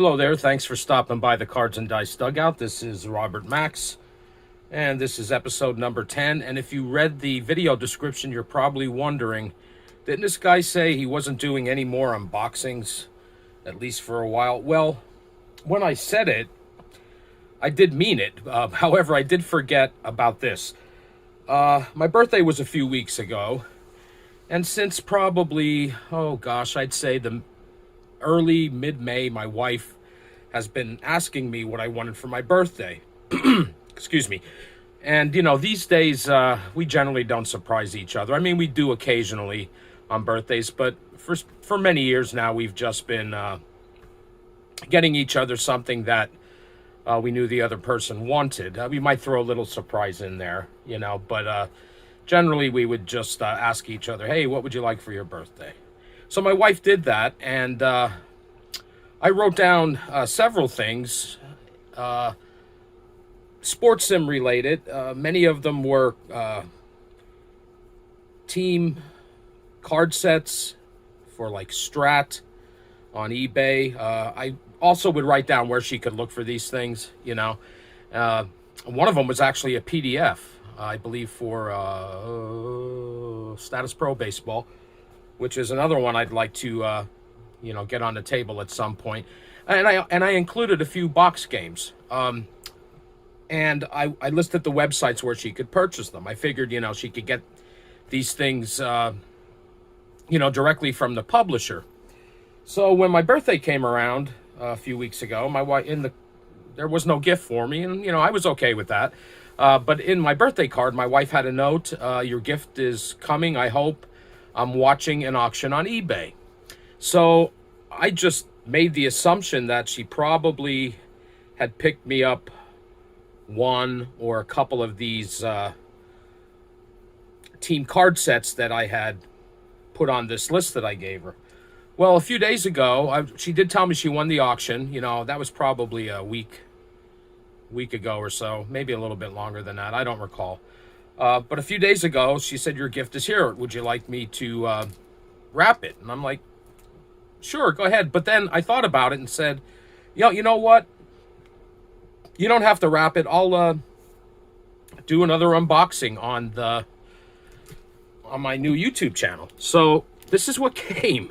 Hello there, thanks for stopping by the Cards and Dice Dugout. This is Robert Max, and this is episode number 10. And if you read the video description, you're probably wondering, didn't this guy say he wasn't doing any more unboxings, at least for a while? Well, when I said it, I did mean it. However, I did forget about this. My birthday was a few weeks ago, and since probably, I'd say the early mid-May, my wife has been asking me what I wanted for my birthday. Excuse me. And these days we generally don't surprise each other. I mean, we do occasionally on birthdays, but for many years now we've just been getting each other something that we knew the other person wanted. We might throw a little surprise in there, but generally we would just ask each other, hey, what would you like for your birthday? So my wife did that, and I wrote down several things, sports sim related. Many of them were team card sets for like Strat on eBay. I also would write down where she could look for these things, one of them was actually a PDF, I believe, for APBA Baseball, which is another one I'd like to, get on the table at some point. And I included a few box games. And I listed the websites where she could purchase them. I figured, she could get these things, directly from the publisher. So when my birthday came around a few weeks ago, my wife there was no gift for me, and I was okay with that. But in my birthday card, my wife had a note: "Your gift is coming, I hope. I'm watching an auction on eBay." So I just made the assumption that she probably had picked me up one or a couple of these team card sets that I had put on this list that I gave her. Well, a few days ago, she did tell me she won the auction. That was probably a week ago or so, maybe a little bit longer than that. I don't recall. But a few days ago, she said, "Your gift is here. Would you like me to wrap it?" And I'm like, "Sure, go ahead." But then I thought about it and said, you know what? You don't have to wrap it. I'll do another unboxing on my new YouTube channel. So this is what came.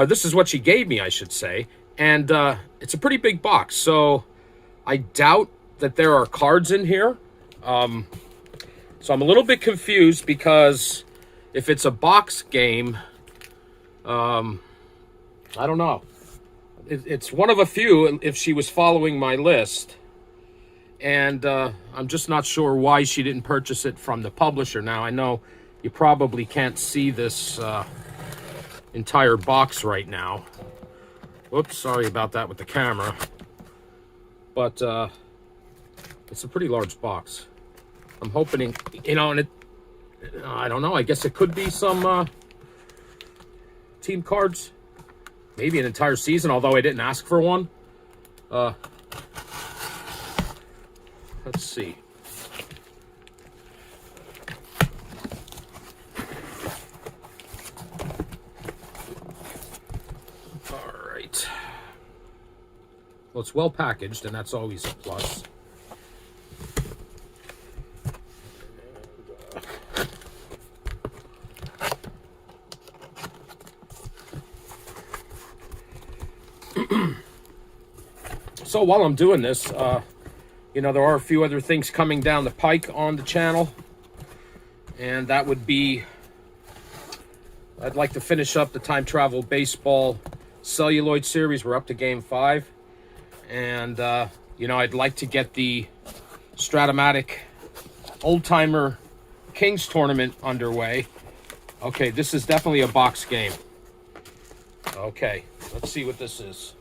This is what she gave me, I should say. And it's a pretty big box. So I doubt that there are cards in here. So I'm a little bit confused because if it's a box game, I don't know. It's one of a few if she was following my list. And I'm just not sure why she didn't purchase it from the publisher. Now, I know you probably can't see this entire box right now. Whoops, sorry about that with the camera. But it's a pretty large box. I'm hoping, and I don't know, I guess it could be some team cards. Maybe an entire season, although I didn't ask for one. Let's see. All right. Well, it's well packaged, and that's always a plus. So while I'm doing this, there are a few other things coming down the pike on the channel. And that would be, I'd like to finish up the Time Travel Baseball Celluloid series. We're up to Game 5. And, I'd like to get the Strat-O-Matic Old Timer Kings Tournament underway. Okay, this is definitely a box game. Okay, let's see what this is.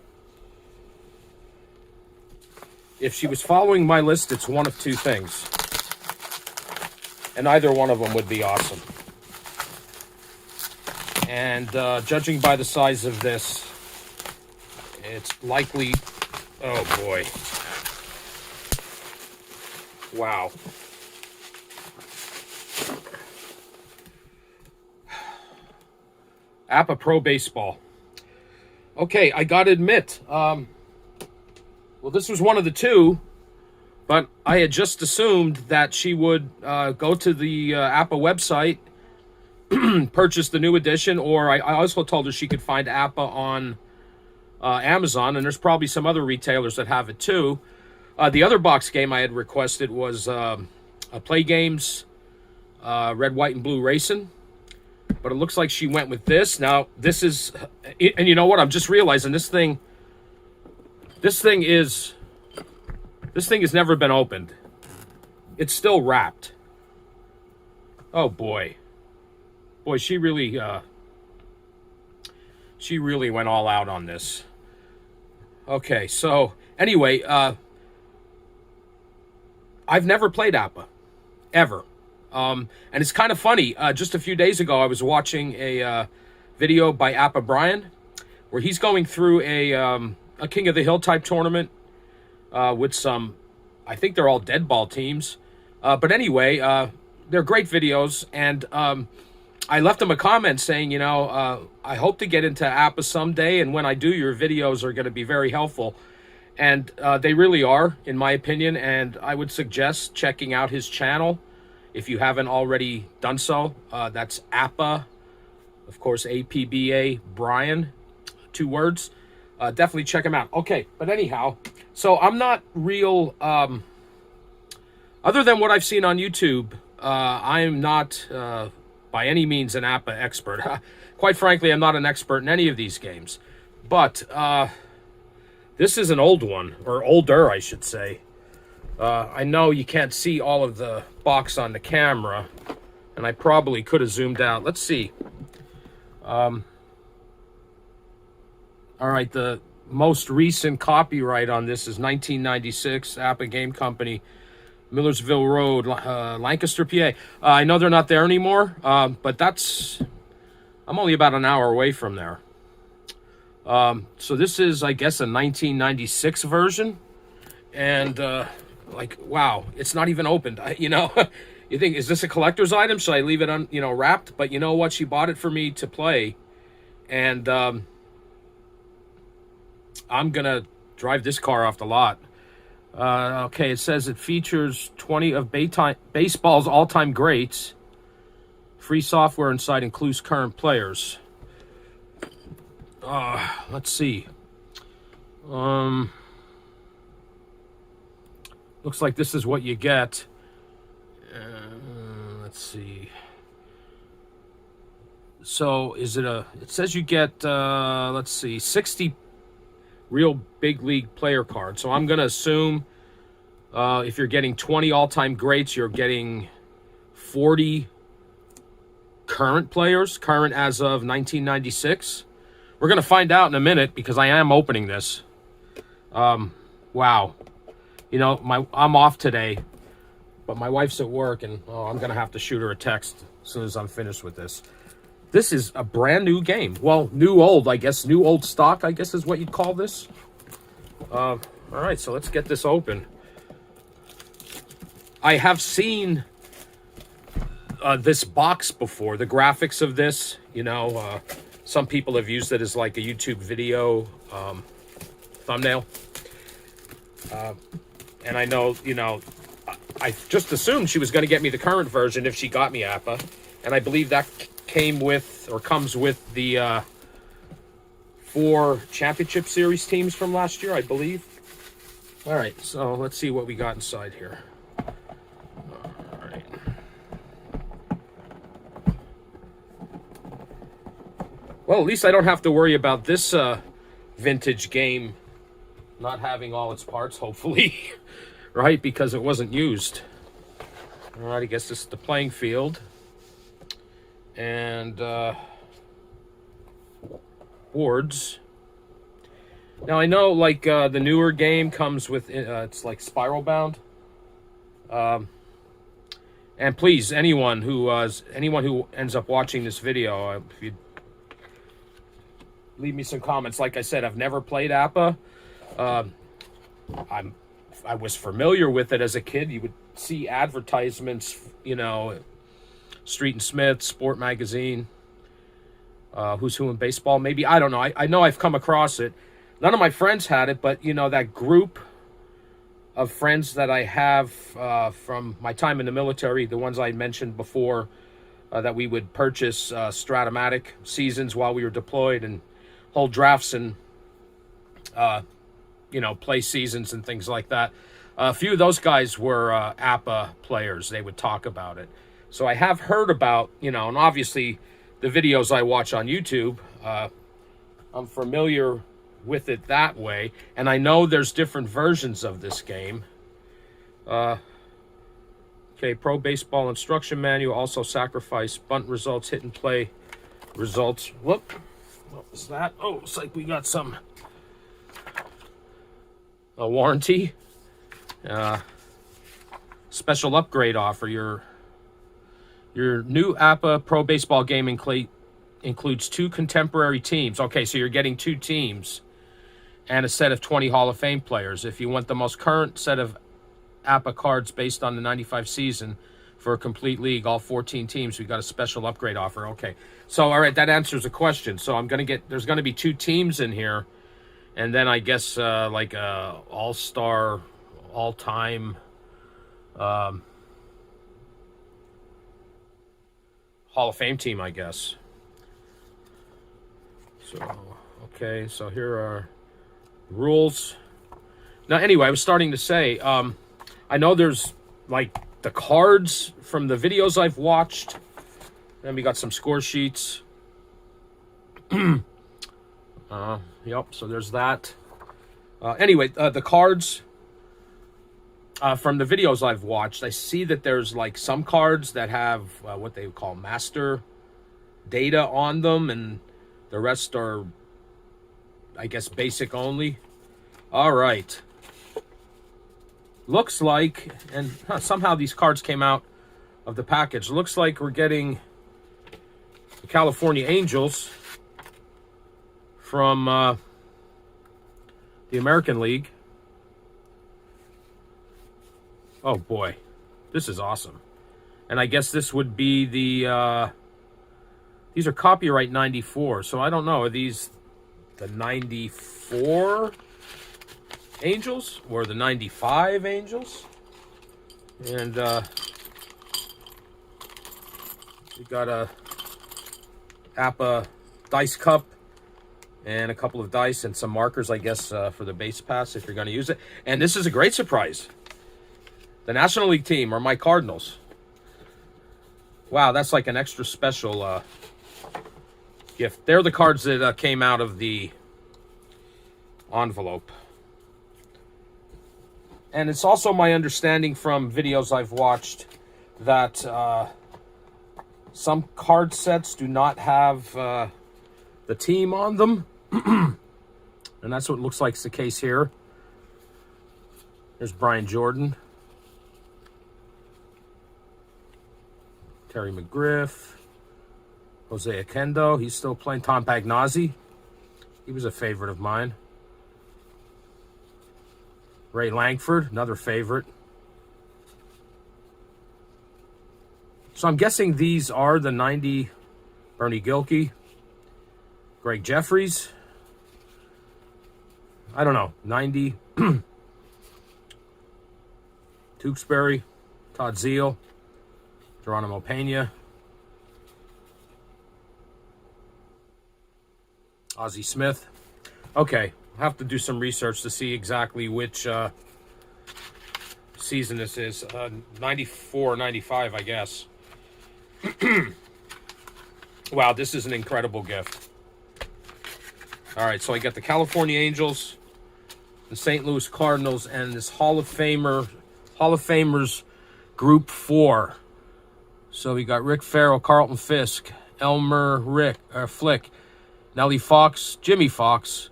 If she was following my list, it's one of two things. And either one of them would be awesome. And judging by the size of this, it's likely... Oh, boy. Wow. APBA Baseball. Okay, I gotta admit, Well, this was one of the two, but I had just assumed that she would go to the APBA website, purchase the new edition, or I also told her she could find APBA on Amazon, and there's probably some other retailers that have it too. The other box game I had requested was Play Games Red, White, and Blue Racin, but it looks like she went with this. Now, this is, and you know what? I'm just realizing this thing has never been opened. It's still wrapped. Oh boy. Boy, she really went all out on this. Okay, so anyway, I've never played APBA, ever. And it's kind of funny. Just a few days ago, I was watching a video by APBA Brian, where he's going through a King of the Hill type tournament with some, I think they're all dead ball teams. But anyway, they're great videos, and I left him a comment saying, I hope to get into APBA someday, and when I do, your videos are going to be very helpful. And they really are, in my opinion, and I would suggest checking out his channel if you haven't already done so. That's APBA, of course, APBA Brian, 2 words. Definitely check him out. Okay, but anyhow, so I'm not real, other than what I've seen on YouTube, I am not by any means an APBA expert. Quite frankly, I'm not an expert in any of these games. But this is an old one, or older, I should say. I know you can't see all of the box on the camera, and I probably could have zoomed out. Let's see. All right, the most recent copyright on this is 1996, APBA Game Company, Millersville Road, Lancaster, PA. I know they're not there anymore, but I'm only about an hour away from there. So this is, I guess, a 1996 version, and wow, it's not even opened. You think, is this a collector's item? Should I leave it wrapped? But you know what? She bought it for me to play, and I'm gonna drive this car off the lot. Okay, it says it features 20 of baseball's all-time greats. Free software inside includes current players. Let's see. Looks like this is what you get. Let's see. So is it it says you get, let's see, 60 real big league player cards. So I'm going to assume if you're getting 20 all-time greats, you're getting 40 current players, current as of 1996. We're going to find out in a minute because I am opening this. Wow. I'm off today, but my wife's at work, and I'm going to have to shoot her a text as soon as I'm finished with this. This is a brand new game. Well, new old, I guess. New old stock, I guess, is what you'd call this. All right, so let's get this open. I have seen this box before. The graphics of this, some people have used it as like a YouTube video thumbnail. And I know, I just assumed she was going to get me the current version if she got me APBA. And I believe that comes with the 4 championship series teams from last year, I believe. All right, so let's see what we got inside here. All right. Well, at least I don't have to worry about this vintage game not having all its parts, hopefully, right? Because it wasn't used. All right, I guess this is the playing field. And boards. Now I know, like the newer game comes with it's like spiral bound. And please, anyone who ends up watching this video, if you leave me some comments. Like I said, I've never played APBA. I was familiar with it as a kid. You would see advertisements, Street and Smith, Sport Magazine, Who's Who in Baseball, maybe. I don't know. I know I've come across it. None of my friends had it, but, that group of friends that I have from my time in the military, the ones I mentioned before, that we would purchase Strat-O-Matic seasons while we were deployed and hold drafts and, play seasons and things like that. A few of those guys were APBA players. They would talk about it. So I have heard about, and obviously the videos I watch on YouTube, I'm familiar with it that way. And I know there's different versions of this game. Okay, Pro Baseball Instruction Manual, also sacrifice bunt results, hit and play results. Whoop, what was that? Oh, it's like we got a warranty. Special upgrade offer. Your new APBA Pro Baseball game includes 2 contemporary teams. Okay, so you're getting 2 teams and a set of 20 Hall of Fame players. If you want the most current set of APBA cards based on the 95 season for a complete league, all 14 teams, we got a special upgrade offer. Okay, so all right, that answers the question. So there's going to be 2 teams in here, and then I guess like a all-star, all-time Hall of Fame team, I guess. So, okay, so here are rules. Now, anyway, I was starting to say, I know there's, like, the cards from the videos I've watched. Then we got some score sheets. Yep, so there's that. Anyway, the cards from the videos I've watched, I see that there's, like, some cards that have what they call master data on them, and the rest are, I guess, basic only. All right. Looks like, and somehow these cards came out of the package. Looks like we're getting the California Angels from the American League. Oh boy, this is awesome. And I guess this would be the, these are copyright 94, so I don't know, are these the 94 Angels or the 95 Angels? And we got a APBA dice cup and a couple of dice and some markers, I guess, for the base pass if you're going to use it. And this is a great surprise. The National League team are my Cardinals. Wow, that's like an extra special gift. They're the cards that came out of the envelope. And it's also my understanding from videos I've watched that some card sets do not have the team on them. And that's what looks like is the case here. There's Brian Jordan. Terry McGriff. Jose Akendo. He's still playing. Tom Pagnozzi. He was a favorite of mine. Ray Langford, another favorite. So I'm guessing these are the 90 Bernie Gilkey, Greg Jeffries. I don't know, 90 Tewksbury, Todd Zeal, Geronimo Pena, Ozzie Smith. Okay. Have to do some research to see exactly which season this is. 94, 95, I guess. Wow, this is an incredible gift. All right, so I got the California Angels, the St. Louis Cardinals, and this Hall of Famers Group 4. So we got Rick Farrell, Carlton Fisk, Elmer Flick, Nellie Fox, Jimmy Fox,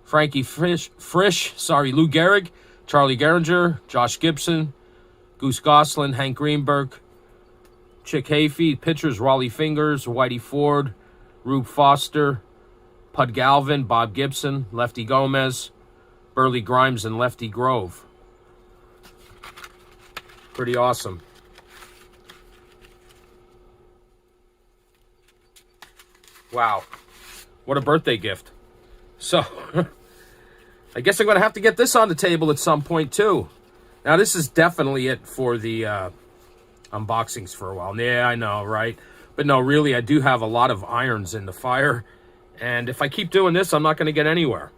Frankie Frisch, Lou Gehrig, Charlie Gehringer, Josh Gibson, Goose Goslin, Hank Greenberg, Chick Hayfie, pitchers, Raleigh Fingers, Whitey Ford, Rube Foster, Pud Galvin, Bob Gibson, Lefty Gomez, Burley Grimes, and Lefty Grove. Pretty awesome. Wow. What a birthday gift. So, I guess I'm going to have to get this on the table at some point, too. Now, this is definitely it for the unboxings for a while. Yeah, I know, right? But no, really, I do have a lot of irons in the fire. And if I keep doing this, I'm not going to get anywhere.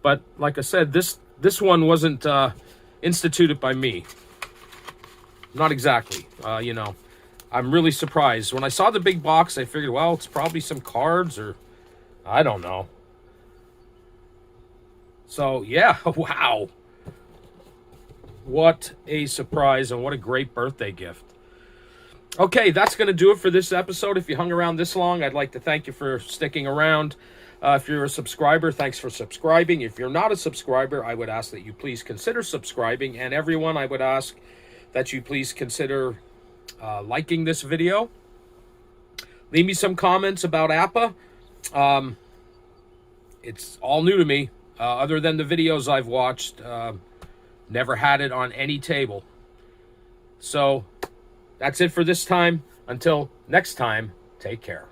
But like I said, this one wasn't instituted by me. Not exactly. You know, I'm really surprised. When I saw the big box, I figured, well, it's probably some cards or I don't know. So, yeah, wow. What a surprise and what a great birthday gift. Okay, that's going to do it for this episode. If you hung around this long, I'd like to thank you for sticking around. If you're a subscriber, thanks for subscribing. If you're not a subscriber, I would ask that you please consider subscribing. And everyone, I would ask that you please consider liking this video. Leave me some comments about APBA. It's all new to me. Other than the videos I've watched, never had it on any table. So that's it for this time. Until next time, take care.